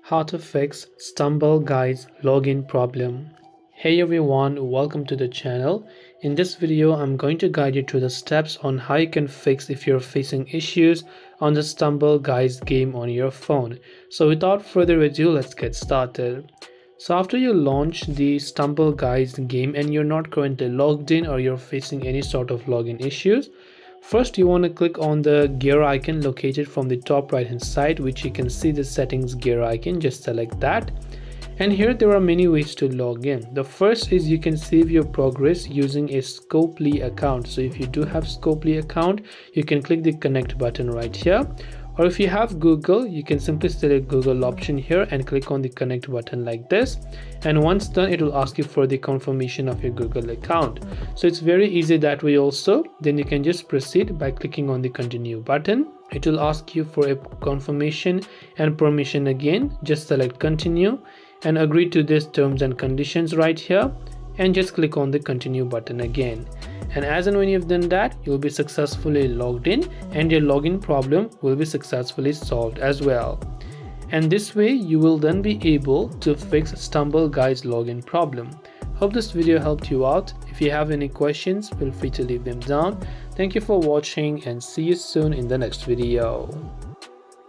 How to fix Stumble Guides login problem. Hey everyone, welcome to the channel. In this video, I'm going to guide you through the steps on how you can fix if you're facing issues on the Stumble Guides game on your phone. So without further ado, let's get started. So after you launch the Stumble Guides game and you're not currently logged in or you're facing any sort of login issues, first you want to click on the gear icon located from the top right hand side, which you can see the settings gear icon. Just select that, and here there are many ways to log in. The first is you can save your progress using a Scopely account. So if you do have Scopely account, you can click the connect button right here, or if you have Google, you can simply select Google option here and click on the connect button like this, and once done it will ask you for the confirmation of your Google account. So it's very easy that way also. Then you can just proceed by clicking on the continue button. It will ask you for a confirmation and permission again. Just select continue and agree to these terms and conditions right here, and just click on the continue button again. And as and when you've done that, you'll be successfully logged in and your login problem will be successfully solved as well. And this way you will then be able to fix Stumble Guides login problem. Hope this video helped you out. If you have any questions, feel free to leave them down. Thank you for watching and see you soon in the next video.